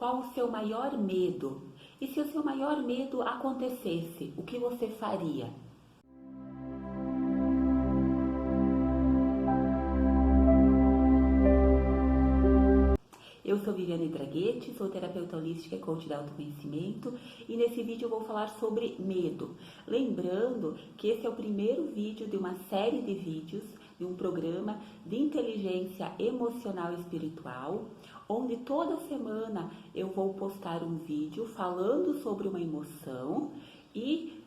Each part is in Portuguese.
qual o seu maior medo? E se o seu maior medo acontecesse, o que você faria? Eu sou Viviane Draghetti, sou terapeuta holística e coach de autoconhecimento e nesse vídeo eu vou falar sobre medo. Lembrando que esse é o primeiro vídeo de uma série de vídeos de um programa de inteligência emocional e espiritual, onde toda semana eu vou postar um vídeo falando sobre uma emoção e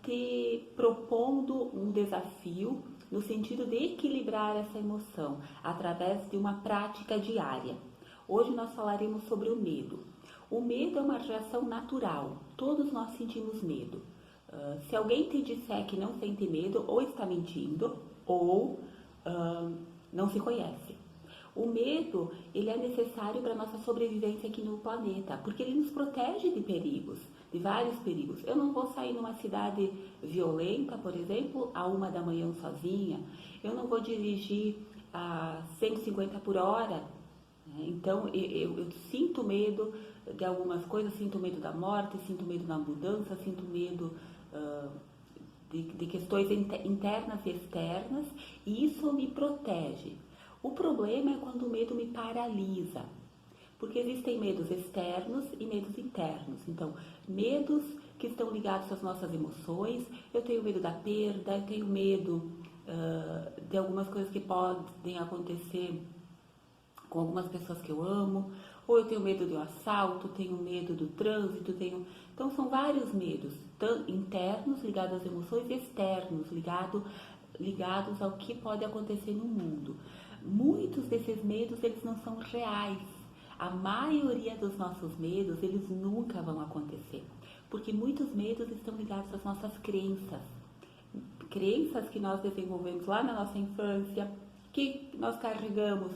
te propondo um desafio no sentido de equilibrar essa emoção através de uma prática diária. Hoje nós falaremos sobre o medo. O medo é uma reação natural, todos nós sentimos medo. Se alguém te disser que não sente medo, ou está mentindo, ou não se conhece. O medo, ele é necessário para a nossa sobrevivência aqui no planeta, porque ele nos protege de perigos, de vários perigos. Eu não vou sair numa cidade violenta, por exemplo, à 1 da manhã sozinha. Eu não vou dirigir a 150 por hora. Então, eu sinto medo de algumas coisas, sinto medo da morte, sinto medo da mudança, sinto medo de questões internas e externas, e isso me protege. O problema é quando o medo me paralisa, porque existem medos externos e medos internos. Então, medos que estão ligados às nossas emoções, eu tenho medo da perda, eu tenho medo de algumas coisas que podem acontecer com algumas pessoas que eu amo, ou eu tenho medo do assalto, tenho medo do trânsito, Então são vários medos, internos ligados às emoções e externos ligados ao que pode acontecer no mundo. Muitos desses medos, eles não são reais. A maioria dos nossos medos, eles nunca vão acontecer, porque muitos medos estão ligados às nossas crenças. Crenças que nós desenvolvemos lá na nossa infância, que nós carregamos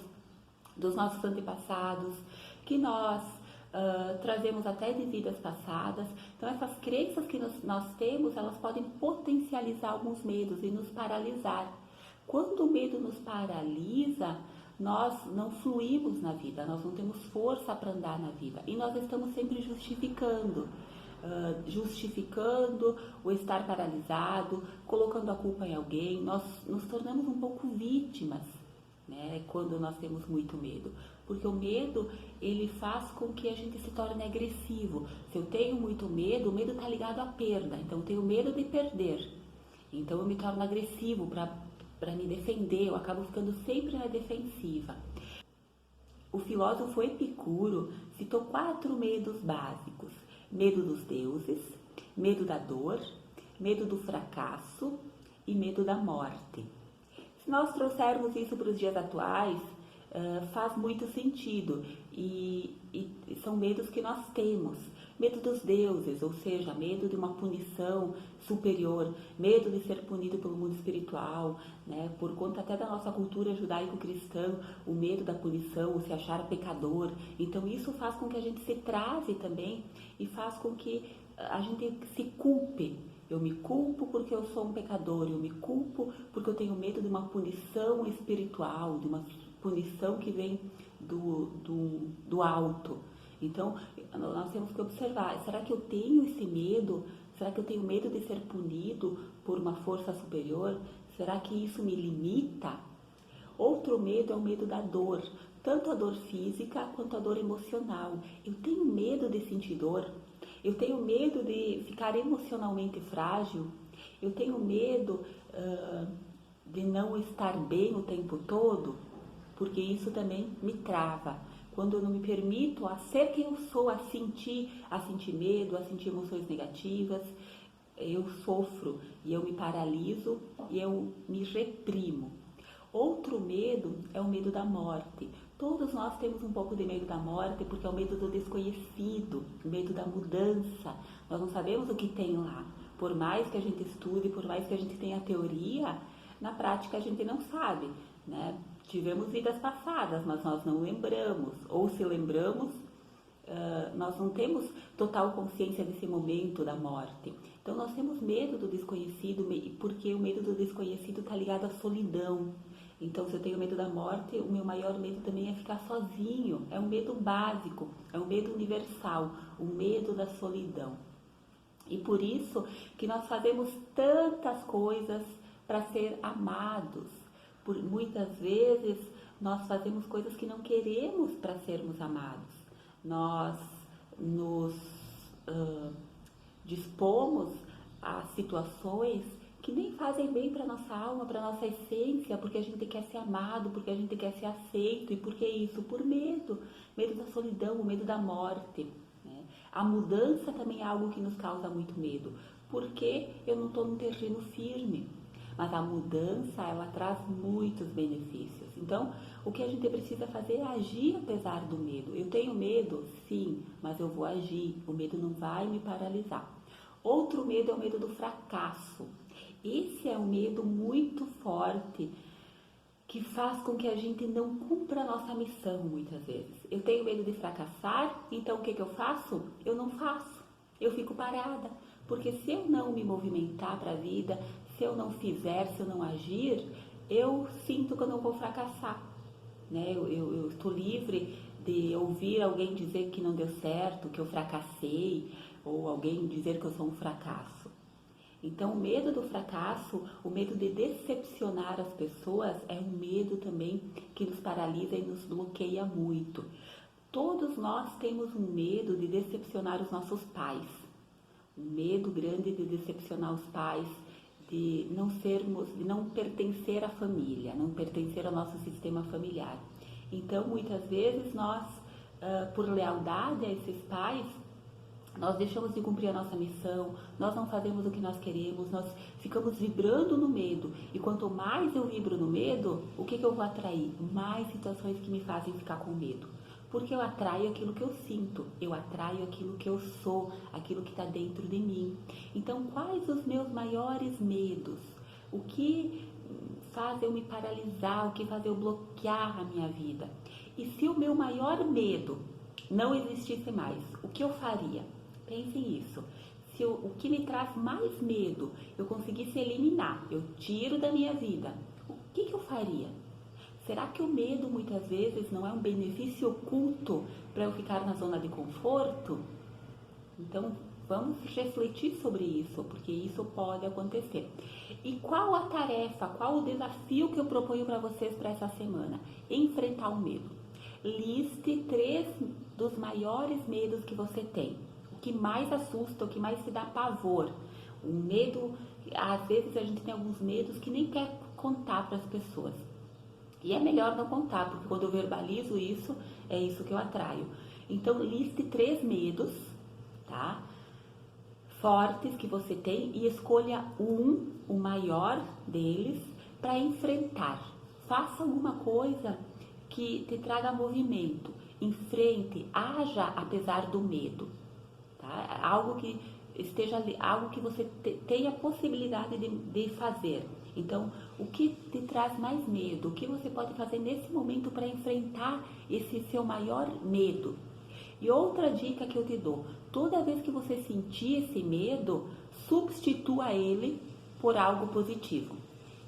dos nossos antepassados, que nós trazemos até de vidas passadas. Então, essas crenças que nós temos, elas podem potencializar alguns medos e nos paralisar. Quando o medo nos paralisa, nós não fluímos na vida, nós não temos força para andar na vida e nós estamos sempre justificando o estar paralisado, colocando a culpa em alguém. Nós nos tornamos um pouco vítimas, né, quando nós temos muito medo, porque o medo, ele faz com que a gente se torne agressivo. Se eu tenho muito medo, o medo está ligado à perda, então eu tenho medo de perder, então eu me torno agressivo para me defender, eu acabo ficando sempre na defensiva. O filósofo Epicuro citou 4 medos básicos: medo dos deuses, medo da dor, medo do fracasso e medo da morte. Se nós trouxermos isso para os dias atuais, faz muito sentido e são medos que nós temos. Medo dos deuses, ou seja, medo de uma punição superior, medo de ser punido pelo mundo espiritual, né? Por conta até da nossa cultura judaico-cristã, o medo da punição, o se achar pecador. Então isso faz com que a gente se trave também e faz com que a gente se culpe. Eu me culpo porque eu sou um pecador, eu me culpo porque eu tenho medo de uma punição espiritual, de uma punição que vem do alto. Então, nós temos que observar, será que eu tenho esse medo? Será que eu tenho medo de ser punido por uma força superior? Será que isso me limita? Outro medo é o medo da dor, tanto a dor física quanto a dor emocional. Eu tenho medo de sentir dor. Eu tenho medo de ficar emocionalmente frágil. Eu tenho medo de não estar bem o tempo todo, porque isso também me trava. Quando eu não me permito a ser quem eu sou, a sentir medo, a sentir emoções negativas, eu sofro e eu me paraliso e eu me reprimo. Outro medo é o medo da morte. Todos nós temos um pouco de medo da morte, porque é o medo do desconhecido, o medo da mudança. Nós não sabemos o que tem lá. Por mais que a gente estude, por mais que a gente tenha teoria, na prática a gente não sabe, né? Tivemos vidas passadas, mas nós não lembramos. Ou se lembramos, nós não temos total consciência desse momento da morte. Então nós temos medo do desconhecido, porque o medo do desconhecido está ligado à solidão. Então, se eu tenho medo da morte, o meu maior medo também é ficar sozinho. É um medo básico, é um medo universal, o medo da solidão. E por isso que nós fazemos tantas coisas para ser amados. Muitas vezes nós fazemos coisas que não queremos para sermos amados. Nós nos dispomos a situações que nem fazem bem para nossa alma, para nossa essência, porque a gente quer ser amado, porque a gente quer ser aceito. E por que isso? Por medo. Medo da solidão, o medo da morte. Né? A mudança também é algo que nos causa muito medo, porque eu não estou num terreno firme. Mas a mudança, ela traz muitos benefícios. Então, o que a gente precisa fazer é agir apesar do medo. Eu tenho medo? Sim, mas eu vou agir. O medo não vai me paralisar. Outro medo é o medo do fracasso. Esse é um medo muito forte que faz com que a gente não cumpra a nossa missão muitas vezes. Eu tenho medo de fracassar, então o que eu faço? Eu não faço. Eu fico parada. Porque se eu não me movimentar para a vida, se eu não fizer, se eu não agir, eu sinto que eu não vou fracassar. Né? Eu estou livre de ouvir alguém dizer que não deu certo, que eu fracassei, ou alguém dizer que eu sou um fracasso. Então, o medo do fracasso, o medo de decepcionar as pessoas é um medo também que nos paralisa e nos bloqueia muito. Todos nós temos um medo de decepcionar os nossos pais. Um medo grande de decepcionar os pais, de não pertencer à família, não pertencer ao nosso sistema familiar. Então, muitas vezes nós, por lealdade a esses pais, nós deixamos de cumprir a nossa missão, nós não fazemos o que nós queremos, nós ficamos vibrando no medo. E quanto mais eu vibro no medo, o que eu vou atrair? Mais situações que me fazem ficar com medo. Porque eu atraio aquilo que eu sinto, eu atraio aquilo que eu sou, aquilo que está dentro de mim. Então, quais os meus maiores medos? O que faz eu me paralisar, o que faz eu bloquear a minha vida? E se o meu maior medo não existisse mais, o que eu faria? Pense nisso. Se o que me traz mais medo eu conseguisse eliminar, eu tiro da minha vida, o que eu faria? Será que o medo muitas vezes não é um benefício oculto para eu ficar na zona de conforto? Então, vamos refletir sobre isso, porque isso pode acontecer. E qual a tarefa, qual o desafio que eu proponho para vocês para essa semana? Enfrentar o medo. Liste 3 dos maiores medos que você tem. O que mais assusta, o que mais te dá pavor. O medo, às vezes a gente tem alguns medos que nem quer contar para as pessoas. E é melhor não contar, porque quando eu verbalizo isso, é isso que eu atraio. Então, liste 3 medos, tá? Fortes que você tem e escolha o maior deles, para enfrentar. Faça alguma coisa que te traga movimento. Enfrente, haja apesar do medo. Tá? Algo que algo que você tenha possibilidade de fazer. Então, o que te traz mais medo? O que você pode fazer nesse momento para enfrentar esse seu maior medo? E outra dica que eu te dou: toda vez que você sentir esse medo, substitua ele por algo positivo.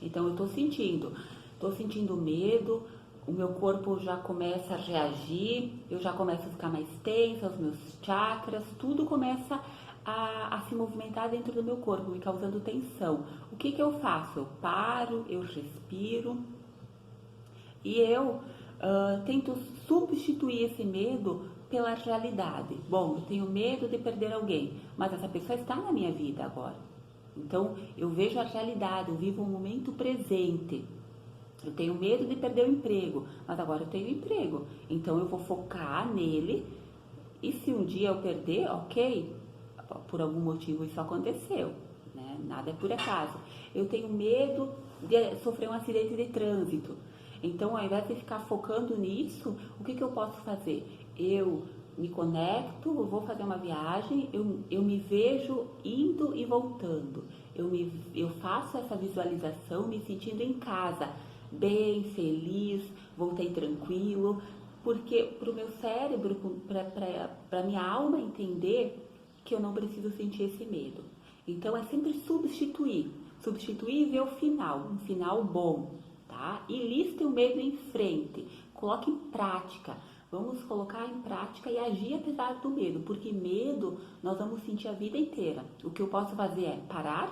Então, eu estou sentindo medo, o meu corpo já começa a reagir, eu já começo a ficar mais tensa, os meus chakras, tudo começa a se movimentar dentro do meu corpo, me causando tensão. O que eu faço? Eu paro, eu respiro e eu tento substituir esse medo pela realidade. Bom, eu tenho medo de perder alguém, mas essa pessoa está na minha vida agora. Então, eu vejo a realidade, eu vivo o momento presente. Eu tenho medo de perder o emprego, mas agora eu tenho emprego. Então, eu vou focar nele e se um dia eu perder, ok, por algum motivo isso aconteceu, né? Nada é por acaso. Eu tenho medo de sofrer um acidente de trânsito. Então, ao invés de ficar focando nisso, o que eu posso fazer? Eu me conecto, eu vou fazer uma viagem, eu me vejo indo e voltando. Eu faço essa visualização me sentindo em casa, bem, feliz, voltei tranquilo, porque para o meu cérebro, para a minha alma entender que eu não preciso sentir esse medo. Então, é sempre substituir e ver o final, um final bom. tá? E liste o medo em frente, coloque em prática. Vamos colocar em prática e agir apesar do medo, porque medo nós vamos sentir a vida inteira. O que eu posso fazer é parar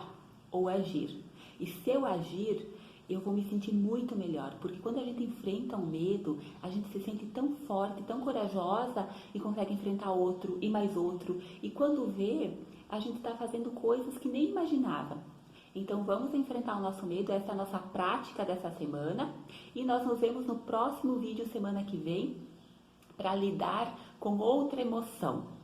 ou agir. E se eu agir, eu vou me sentir muito melhor, porque quando a gente enfrenta um medo, a gente se sente tão forte, tão corajosa e consegue enfrentar outro e mais outro. E quando vê, a gente está fazendo coisas que nem imaginava. Então vamos enfrentar o nosso medo, essa é a nossa prática dessa semana. E nós nos vemos no próximo vídeo semana que vem, para lidar com outra emoção.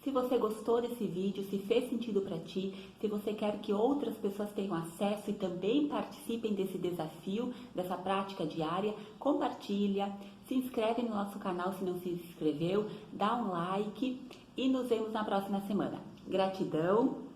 Se você gostou desse vídeo, se fez sentido para ti, se você quer que outras pessoas tenham acesso e também participem desse desafio, dessa prática diária, compartilha, se inscreve no nosso canal se não se inscreveu, dá um like e nos vemos na próxima semana. Gratidão!